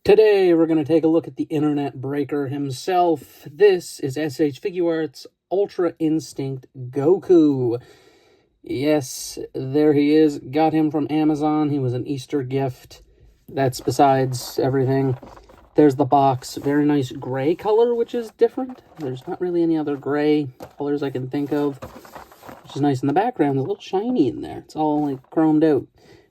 Today, we're going to take a look at the internet breaker himself. This is SH Figuarts Ultra Instinct Goku. Yes, there he is. Got him from Amazon. He was an Easter gift. That's besides everything. There's the box. Very nice gray color, which is different. There's not really any other gray colors I can think of, which is nice. In the background, it's a little shiny in there. It's all like chromed out.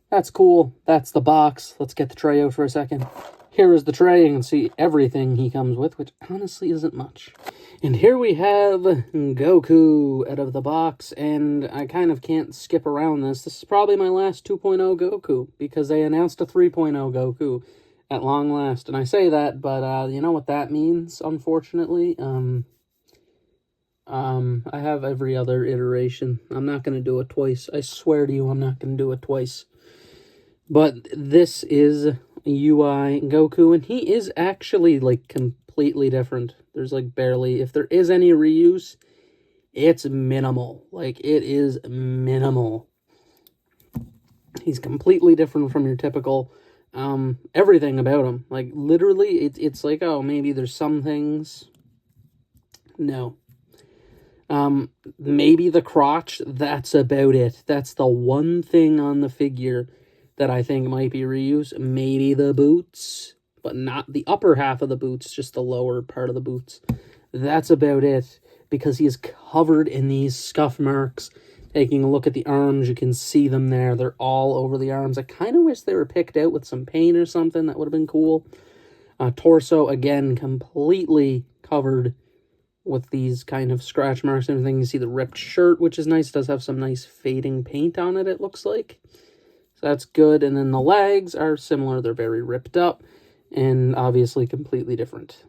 That's cool. That's the box. Let's get the tray out for a second. Here is the tray. You can see everything he comes with, which honestly isn't much. And here we have Goku out of the box, and I kind of can't skip around this. This is probably my last 2.0 Goku, because they announced a 3.0 Goku at long last. And I say that, but you know what that means, unfortunately? I have every other iteration. I'm not going to do it twice. I swear to you, I'm not going to do it twice. But this is UI Goku, and he is actually, like, completely different. There's, like, barely, if there is any reuse, it's minimal. Like, it is minimal. He's completely different from your typical, everything about him. Like, literally, it's like, oh, maybe there's some things. No. Maybe the crotch, that's about it. That's the one thing on the figure that I think might be reused. Maybe the boots, but not the upper half of the boots, just the lower part of the boots. That's about it, because he is covered in these scuff marks. Taking a look at the arms, you can see them there. They're all over the arms. I kind of wish they were picked out with some paint or something. That would have been cool. Torso, again, completely covered with these kind of scratch marks and everything. You see the ripped shirt, which is nice. It does have some nice fading paint on it, it looks like. So that's good. And then the legs are similar. They're very ripped up and obviously completely different.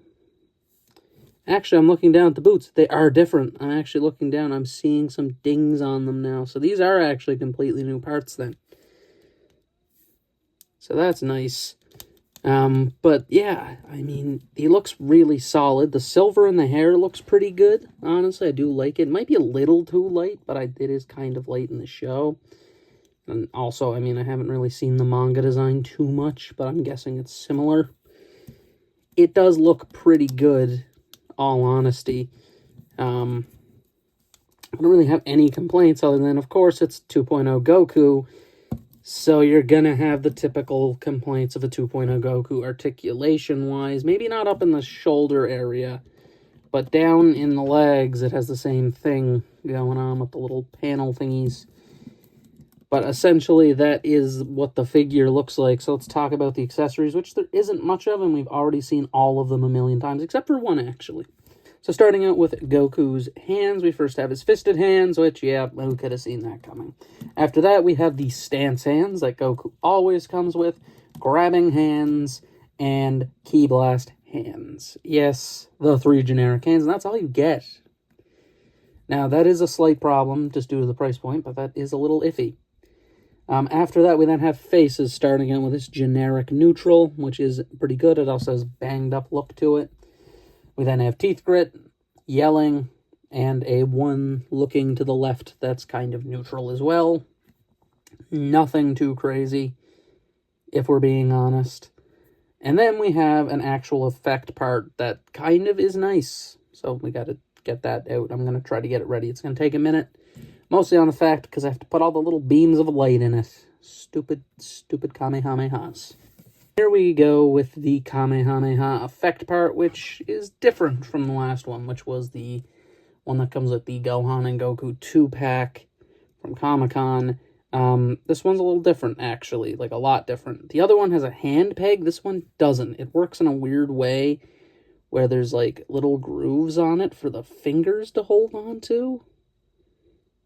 Actually, I'm looking down at the boots. They are different. I'm actually looking down. I'm seeing some dings on them now. So these are actually completely new parts then. So that's nice. But yeah, I mean, he looks really solid. The silver in the hair looks pretty good. Honestly, I do like it. It might be a little too light, but it is kind of light in the show. And also, I mean, I haven't really seen the manga design too much, but I'm guessing it's similar. It does look pretty good, all honesty. I don't really have any complaints other than, of course, it's 2.0 Goku. So you're going to have the typical complaints of a 2.0 Goku articulation-wise. Maybe not up in the shoulder area, but down in the legs, it has the same thing going on with the little panel thingies. But essentially, that is what the figure looks like. So let's talk about the accessories, which there isn't much of, and we've already seen all of them a million times, except for one, actually. So starting out with Goku's hands, we first have his fisted hands, which, yeah, who could have seen that coming? After that, we have the stance hands that Goku always comes with, grabbing hands, and ki blast hands. Yes, the 3 generic hands, and that's all you get. Now, that is a slight problem, just due to the price point, but that is a little iffy. After that, we then have faces, starting out with this generic neutral, which is pretty good. It also has banged up look to it. We then have teeth grit, yelling, and a one looking to the left that's kind of neutral as well. Nothing too crazy, if we're being honest. And then we have an actual effect part that kind of is nice. So we got to get that out. I'm going to try to get it ready. It's going to take a minute. Mostly on the fact, because I have to put all the little beams of light in it. Stupid Kamehamehas. Here we go with the Kamehameha effect part, which is different from the last one, which was the one that comes with the Gohan and Goku 2-pack from Comic-Con. This one's a little different, actually, like a lot different. The other one has a hand peg. This one doesn't. It works in a weird way where there's like little grooves on it for the fingers to hold on to.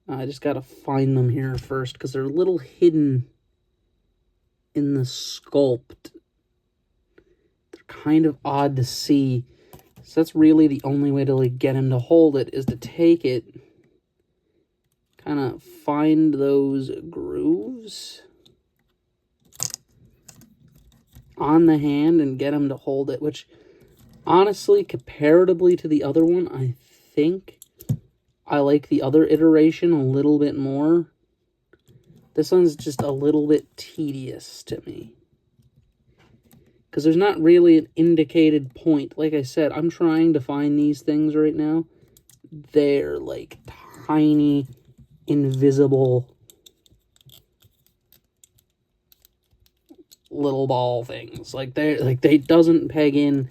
I just gotta find them here first, because they're a little hidden in the sculpt. They're kind of odd to see. So that's really the only way to like get him to hold it, is to take it, kind of find those grooves on the hand and get him to hold it, which honestly, comparatively to the other one, I think I like the other iteration a little bit more. This one's just a little bit tedious to me. because there's not really an indicated point. Like I said, I'm trying to find these things right now. They're like tiny, invisible little ball things. Like they doesn't peg in.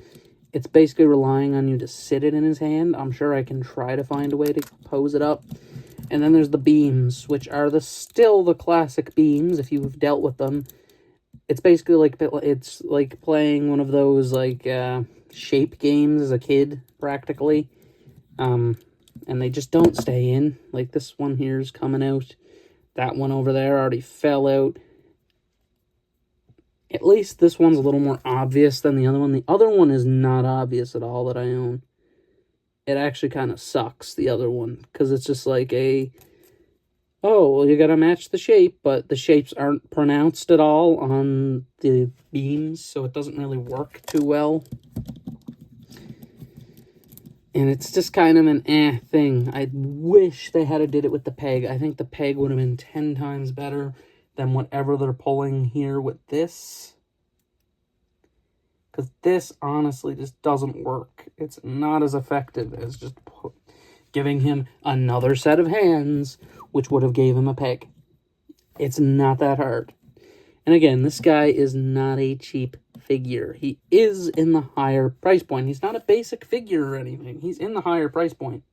It's basically relying on you to sit it in his hand. I'm sure I can try to find a way to pose it up. And then there's the beams, which are still the classic beams if you've dealt with them. It's basically like playing one of those like shape games as a kid, practically. And they just don't stay in. Like this one here's coming out. That one over there already fell out. At least this one's a little more obvious than the other one. The other one is not obvious at all that I own. It actually kind of sucks, the other one, because it's just like oh, well, you gotta match the shape, but the shapes aren't pronounced at all on the beams, so it doesn't really work too well. And it's just kind of an thing. I wish they had did it with the peg. I think the peg would have been 10 times better than whatever they're pulling here with this. Because this, honestly, just doesn't work. It's not as effective as just giving him another set of hands, which would have gave him a peg. It's not that hard. And again, this guy is not a cheap figure. He is in the higher price point. He's not a basic figure or anything. He's in the higher price point.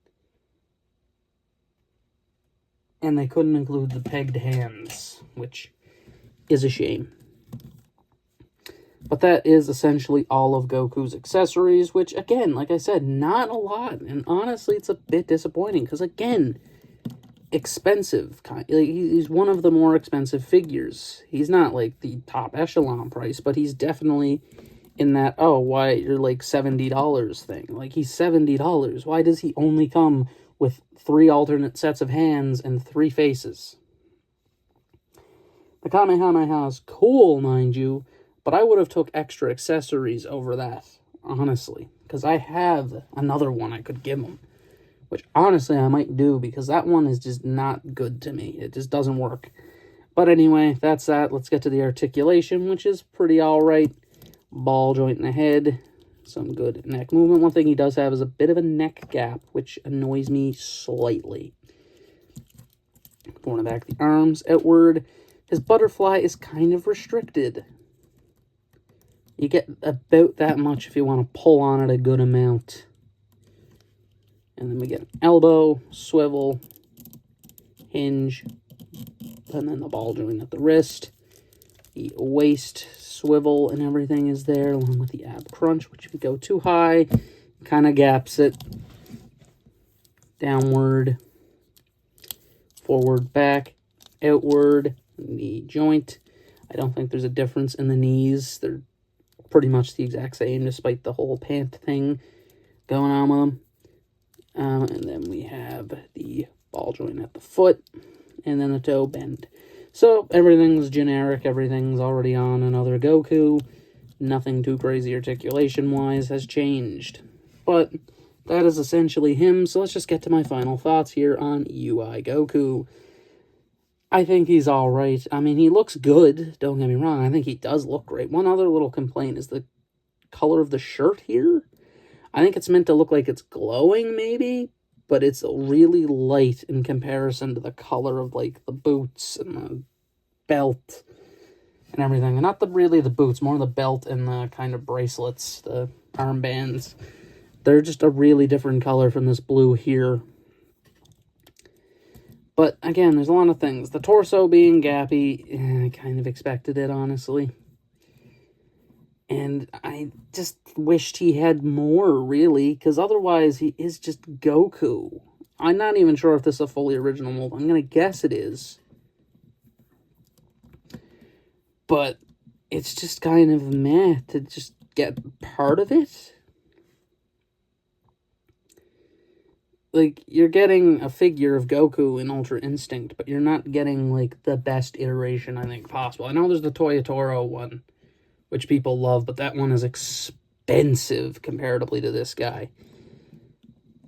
And they couldn't include the pegged hands, which is a shame. But that is essentially all of Goku's accessories, which, again, like I said, not a lot. And honestly, it's a bit disappointing, because, again, expensive. He's one of the more expensive figures. He's not, like, the top echelon price, but he's definitely in that, oh, why, you're, like, $70 thing. Like, he's $70. Why does he only come with 3 alternate sets of hands and 3 faces? The Kamehameha is cool, mind you, but I would have took extra accessories over that, honestly. Because I have another one I could give him, which honestly I might do, because that one is just not good to me. It just doesn't work. But anyway, that's that. Let's get to the articulation, which is pretty alright. Ball joint in the head. Some good neck movement. One thing he does have is a bit of a neck gap, which annoys me slightly. Going back the arms outward. His butterfly is kind of restricted. You get about that much if you want to pull on it a good amount. And then we get an elbow, swivel, hinge, and then the ball joint at the wrist. The waist, swivel, and everything is there, along with the ab crunch, which if you go too high, kind of gaps it. Downward, forward, back, outward, knee joint. I don't think there's a difference in the knees. They're pretty much the exact same, despite the whole pant thing going on with them. And then we have the ball joint at the foot, and then the toe bend. So everything's generic, everything's already on another Goku. Nothing too crazy articulation-wise has changed. But that is essentially him, so let's just get to my final thoughts here on UI Goku. I think he's alright. I mean, he looks good, don't get me wrong. I think he does look great. One other little complaint is the color of the shirt here. I think it's meant to look like it's glowing, maybe, but it's really light in comparison to the color of, like, the boots and the belt and everything. And not really the boots, more the belt and the kind of bracelets, the armbands. They're just a really different color from this blue here. But, again, there's a lot of things. The torso being gappy, I kind of expected it, honestly. And I just wished he had more, really, because otherwise he is just Goku. I'm not even sure if this is a fully original mold. I'm going to guess it is. But it's just kind of meh to just get part of it. Like, you're getting a figure of Goku in Ultra Instinct, but you're not getting, like, the best iteration, I think, possible. I know there's the Toyotaro one, which people love, but that one is expensive comparatively to this guy.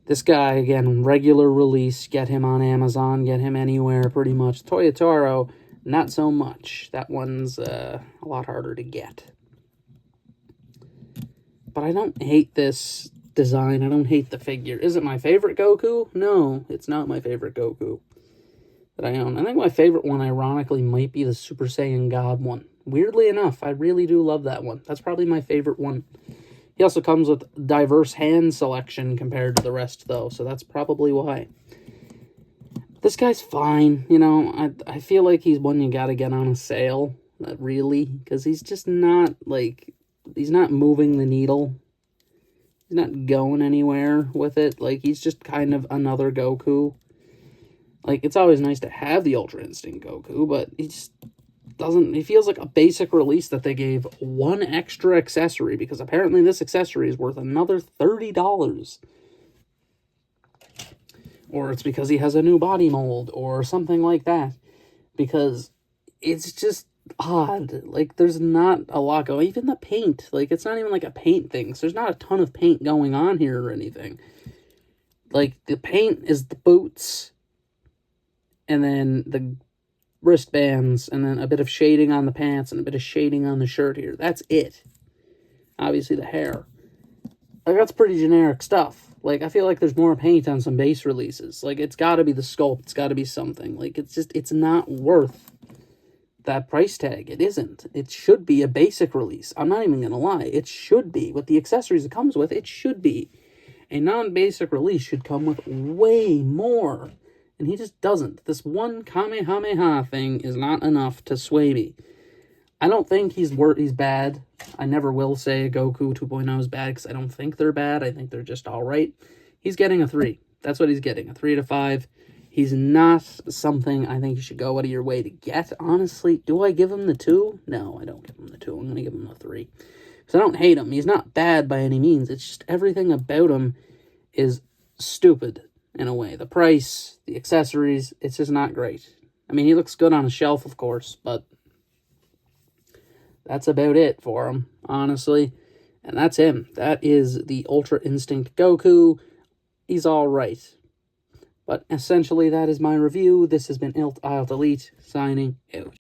This guy, again, regular release, get him on Amazon, get him anywhere, pretty much. Toyotaro, not so much. That one's a lot harder to get. But I don't hate this design. I don't hate the figure. Is it my favorite Goku? No, it's not my favorite Goku that I own. I think my favorite one, ironically, might be the Super Saiyan God one. Weirdly enough, I really do love that one. That's probably my favorite one. He also comes with diverse hand selection compared to the rest, though, so that's probably why. This guy's fine, you know. I feel like he's one you gotta get on a sale, really, because he's just not, like, he's not moving the needle. He's not going anywhere with it. Like, he's just kind of another Goku. Like, it's always nice to have the Ultra Instinct Goku, but he just doesn't... He feels like a basic release that they gave one extra accessory, because apparently this accessory is worth another $30. Or it's because he has a new body mold, or something like that. Because it's just odd. Like, there's not a lot going... Even the paint. Like, it's not even like a paint thing. So there's not a ton of paint going on here or anything. Like, the paint is the boots, and then the wristbands, and then a bit of shading on the pants, and a bit of shading on the shirt here. That's it. Obviously, the hair. Like, that's pretty generic stuff. Like, I feel like there's more paint on some base releases. Like, it's got to be the sculpt. It's got to be something. Like, it's just, it's not worth that price tag. It isn't. It should be a basic release. I'm not even going to lie. It should be. With the accessories it comes with, it should be. A non-basic release should come with way more. And he just doesn't. This one Kamehameha thing is not enough to sway me. I don't think he's bad. I never will say Goku 2.0 is bad, because I don't think they're bad. I think they're just all right. He's getting a 3. That's what he's getting, a 3 to 5. He's not something I think you should go out of your way to get, honestly. Do I give him the 2? No, I don't give him the 2. I'm going to give him the 3. Because I don't hate him. He's not bad by any means. It's just everything about him is stupid in a way. The price, the accessories, it's just not great. I mean, he looks good on a shelf, of course, but that's about it for him, honestly. And that's him. That is the Ultra Instinct Goku. He's all right. But essentially, that is my review. This has been Ilt Elite signing out.